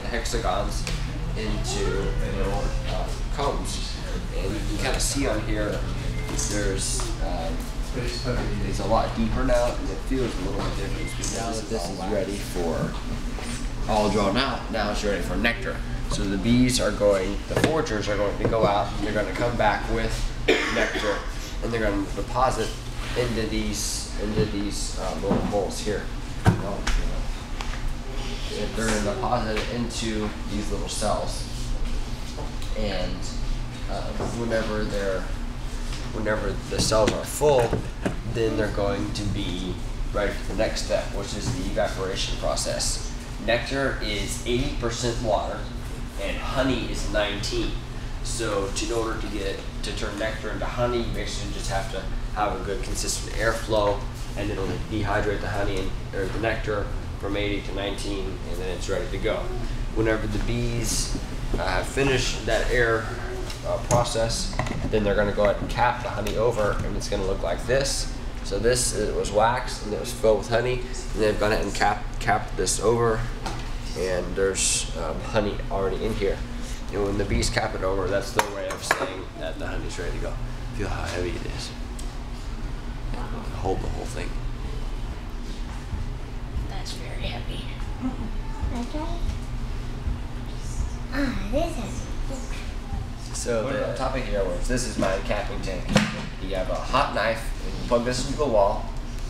hexagons into little combs. And you can kind of see on here, there's it's a lot deeper now, and it feels a little bit different. Now that this is ready for all drawn out, now it's ready for nectar. So the bees are going, the foragers are going to go out, and they're going to come back with nectar, and they're going to deposit into these little holes here. And they're going to deposit it into these little cells, and whenever the cells are full, then they're going to be ready for the next step, which is the evaporation process. Nectar is 80% water, and honey is 19. So in order to turn nectar into honey, you basically just have to have a good consistent airflow, and it'll dehydrate the honey or the nectar from 80 to 19, and then it's ready to go. Whenever the bees have finished that air process, then they're going to go ahead and cap the honey over, and it's going to look like this. So this, it was waxed and it was filled with honey, and they've gone ahead and capped this over, and there's honey already in here. And when the bees cap it over, that's their way of saying that the honey's ready to go. Feel how heavy it is. Hold the whole thing. That's very heavy. This is. So the topic here was, this is my capping tank. You have a hot knife, and you plug this into the wall,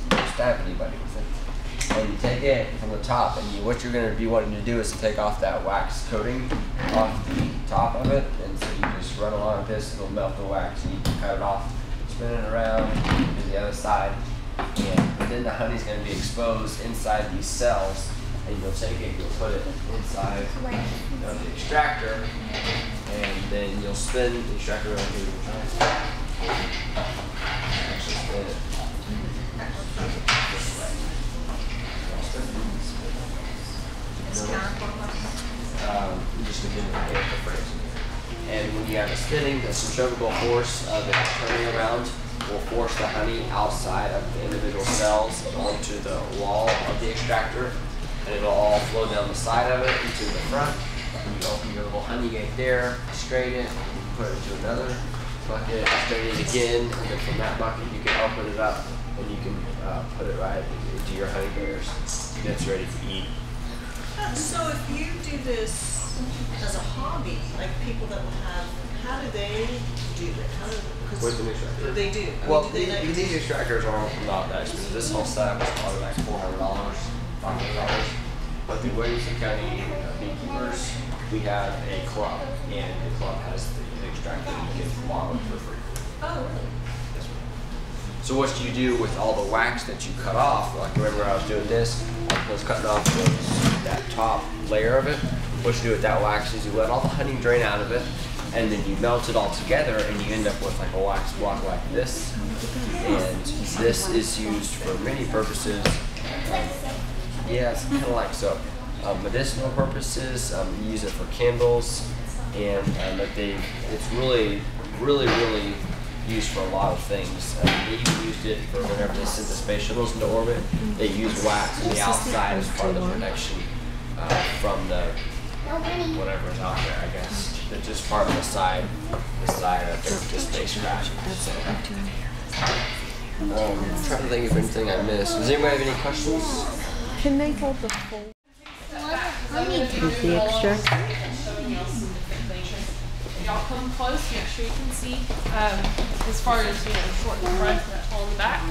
you don't stab anybody with it. And you take it from the top, and what you're going to be wanting to do is to take off that wax coating off the top of it, and so you just run along with this, it'll melt the wax, and you can cut it off, spin it around to the other side, and then the honey's going to be exposed inside these cells, and you'll take it, you'll put it inside of the extractor, and then you'll spin the extractor around here. Actually spin it this way. Just to give it a difference. And when you have it spinning, the centrifugal force of it turning around will force the honey outside of the individual cells onto the wall of the extractor, and it'll all flow down the side of it into the front. You open your little honey gate there, strain it, put it into another bucket, strain it again, and then from that bucket you can open it up and you can put it right into your honey bears. And it's ready to eat. So if you do this as a hobby, like people that will have, how do they do it? With an extractor? They do. Well, these extractors are not that expensive. This whole setup is probably like $400, $500. But the Williamson County Beekeepers, we have a club, and the club has the extractor you can borrow for free. Oh, really? Yes, ma'am. So what you do with all the wax that you cut off, like remember I was doing this, I was cutting off that top layer of it. What you do with that wax is you let all the honey drain out of it, and then you melt it all together, and you end up with like a wax block like this. And this is used for many purposes. Yeah, it's kind of like soap. Medicinal purposes, you use it for candles, and it's really used for a lot of things. They even used it for whenever they sent the space shuttles into orbit. They used wax on the outside as part of the protection from the whatever's out there, I guess. It's just part of the side of the spacecraft. So, I'm trying to think if anything I missed. Does anybody have any questions? Can they hold the full? Is the extractor? Y'all come close, make sure you can see as far as short in the front and tall in the back.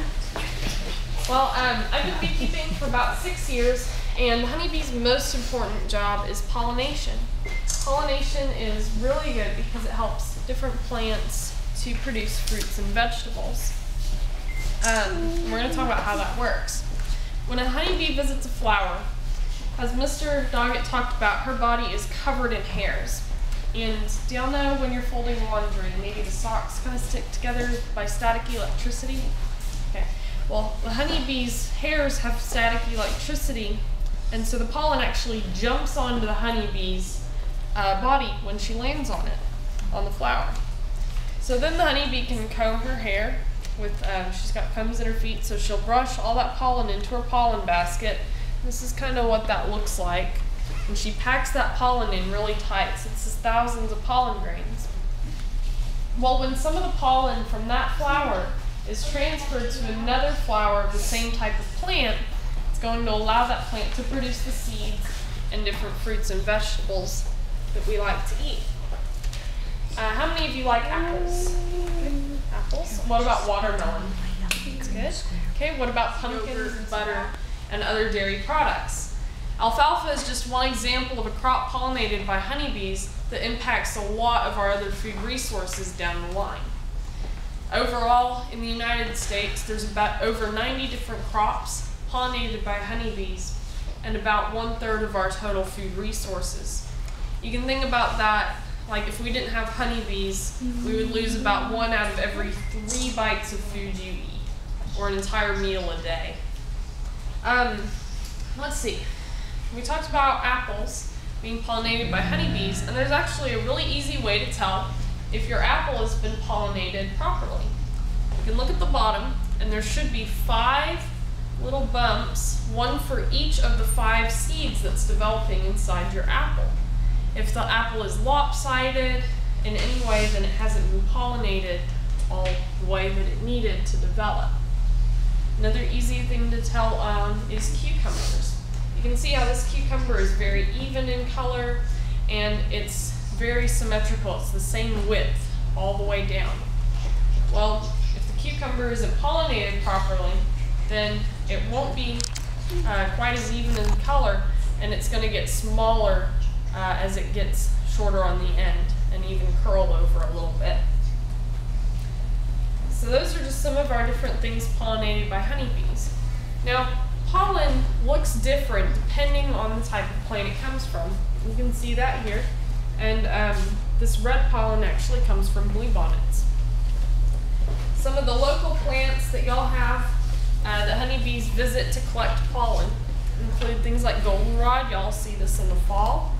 Well, I've been beekeeping for about 6 years, and the honeybee's most important job is pollination. Pollination is really good because it helps different plants to produce fruits and vegetables. We're going to talk about how that works. When a honeybee visits a flower, as Mr. Doggett talked about, her body is covered in hairs. And do y'all know when you're folding laundry, maybe the socks kind of stick together by static electricity? Okay. Well, the honeybee's hairs have static electricity, and so the pollen actually jumps onto the honeybee's body when she lands on it, on the flower. So then the honeybee can comb her hair with, she's got combs in her feet, so she'll brush all that pollen into her pollen basket. This is kind of what that looks like. and she packs that pollen in really tight. So it's just thousands of pollen grains. Well, when some of the pollen from that flower is transferred to another flower of the same type of plant, it's going to allow that plant to produce the seeds and different fruits and vegetables that we like to eat. How many of you like apples? Apples? What about watermelon? That's good. Okay, what about pumpkins, butter, and other dairy products? Alfalfa is just one example of a crop pollinated by honeybees that impacts a lot of our other food resources down the line. Overall, in the United States, there's about over 90 different crops pollinated by honeybees, and about 1/3 of our total food resources. You can think about that, like if we didn't have honeybees, we would lose about 1 out of every 3 bites of food you eat, or an entire meal a day. Let's see. We talked about apples being pollinated by honeybees, and there's actually a really easy way to tell if your apple has been pollinated properly. You can look at the bottom, and there should be 5 little bumps, 1 for each of the 5 seeds that's developing inside your apple. If the apple is lopsided in any way, then it hasn't been pollinated all the way that it needed to develop. Another easy thing to tell is cucumbers. You can see how this cucumber is very even in color, and it's very symmetrical. It's the same width all the way down. Well, if the cucumber isn't pollinated properly, then it won't be quite as even in color, and it's going to get smaller as it gets shorter on the end and even curl over a little bit. So those are just some of our different things pollinated by honeybees. Now, pollen looks different depending on the type of plant it comes from. You can see that here. And this red pollen actually comes from bluebonnets. Some of the local plants that y'all have that honeybees visit to collect pollen include things like goldenrod. Y'all see this in the fall.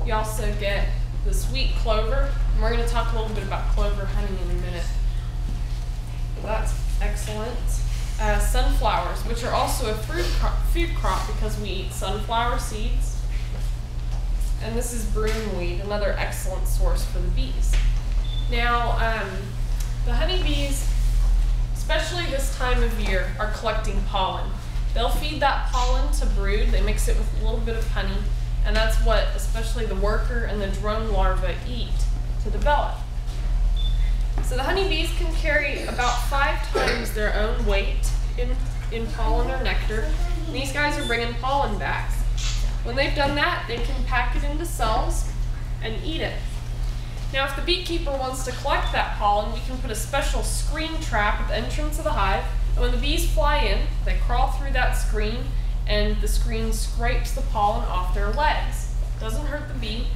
You also get the sweet clover, and we're going to talk a little bit about clover honey in a minute. That's excellent. Sunflowers, which are also a food crop because we eat sunflower seeds. And this is broomweed, another excellent source for the bees. Now, the honeybees, especially this time of year, are collecting pollen. They'll feed that pollen to brood. They mix it with a little bit of honey, and that's what especially the worker and the drone larvae eat to develop. So the honeybees can carry about 5 times their own weight in pollen or nectar. And these guys are bringing pollen back. When they've done that, they can pack it into cells and eat it. Now, if the beekeeper wants to collect that pollen, we can put a special screen trap at the entrance of the hive. And when the bees fly in, they crawl through that screen, and the screen scrapes the pollen off their legs. Doesn't hurt the bee,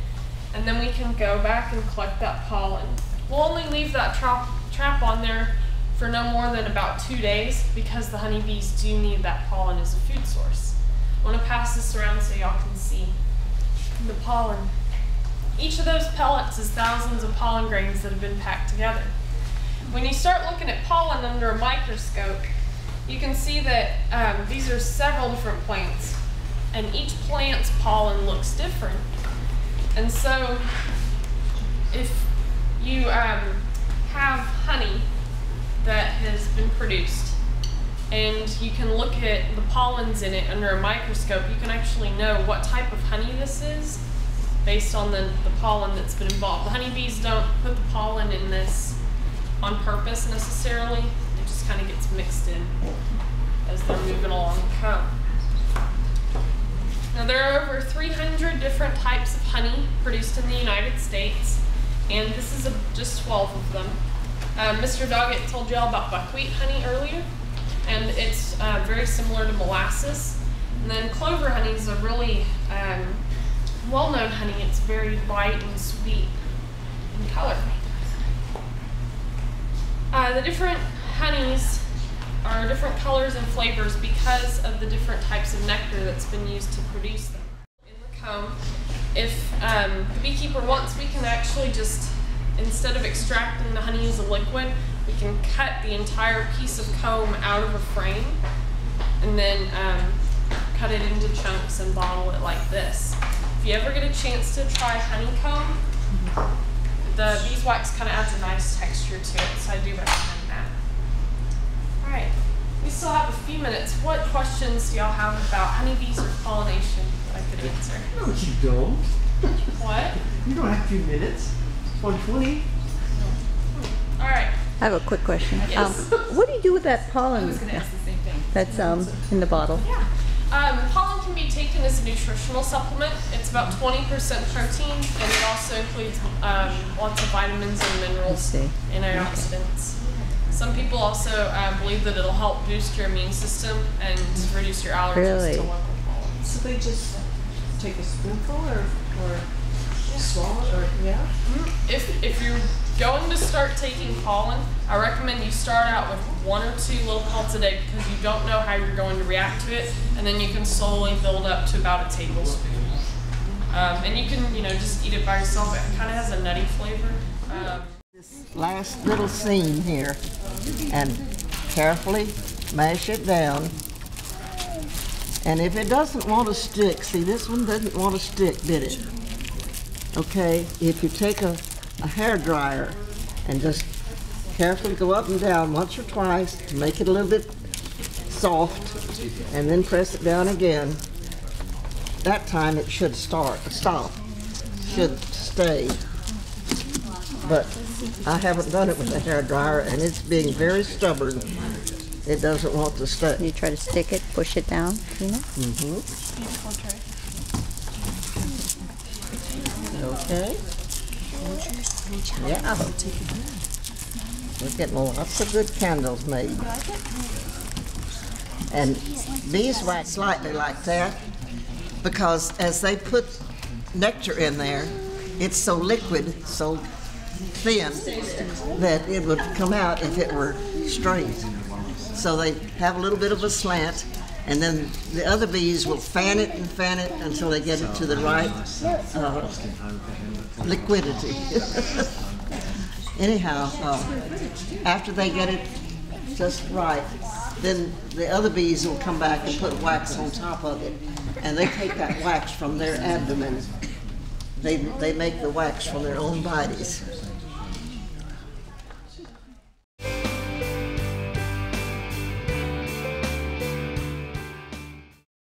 and then we can go back and collect that pollen. We'll only leave that trap on there for no more than about 2 days because the honeybees do need that pollen as a food source. I want to pass this around so y'all can see the pollen. Each of those pellets is thousands of pollen grains that have been packed together. When you start looking at pollen under a microscope, you can see that these are several different plants, and each plant's pollen looks different. And so if you have honey that has been produced, and you can look at the pollens in it under a microscope, you can actually know what type of honey this is based on the pollen that's been involved. The honeybees don't put the pollen in this on purpose necessarily. It just kind of gets mixed in as they're moving along the comb. Now, there are over 300 different types of honey produced in the United States, and this is just 12 of them. Mr. Doggett told you all about buckwheat honey earlier, and it's very similar to molasses. And then clover honey is a really well-known honey. It's very light and sweet in color. The different honeys are different colors and flavors because of the different types of nectar that's been used to produce them. In the comb, if the beekeeper wants, we can actually just, instead of extracting the honey as a liquid, we can cut the entire piece of comb out of a frame and then cut it into chunks and bottle it like this. If you ever get a chance to try honeycomb, the beeswax kind of adds a nice texture to it, so I do recommend that. All right, we still have a few minutes. What questions do y'all have about honeybees or pollination that I could answer? No, you don't. What? You don't have 2 minutes. 1:20. All right. I have a quick question. Yes. What do you do with that pollen that's in the bottle? Yeah. Pollen can be taken as a nutritional supplement. It's about 20% protein, and it also includes lots of vitamins and minerals and antioxidants. Some people also believe that it'll help boost your immune system and reduce your allergies Really? to local pollens. So they just take a spoonful or swallow or yeah? If you're going to start taking pollen, I recommend you start out with 1 or 2 little pelts a day because you don't know how you're going to react to it, and then you can slowly build up to about a tablespoon. And you can, just eat it by yourself. It kind of has a nutty flavor. This last little seam here, and carefully mash it down. And if it doesn't want to stick, see, this one doesn't want to stick, did it? Okay, if you take a hair dryer and just carefully go up and down once or twice to make it a little bit soft, and then press it down again, that time it should stop, should stay. But I haven't done it with a hair dryer, and it's being very stubborn. It doesn't want to stay. You try to stick it, push it down, Okay. Yeah. We're getting lots of good candles made. And beeswax slightly like that, because as they put nectar in there, it's so liquid, so thin, that it would come out if it were straight. So they have a little bit of a slant, and then the other bees will fan it until they get it to the right liquidity. Anyhow, after they get it just right, then the other bees will come back and put wax on top of it, and they take that wax from their abdomen. They make the wax from their own bodies.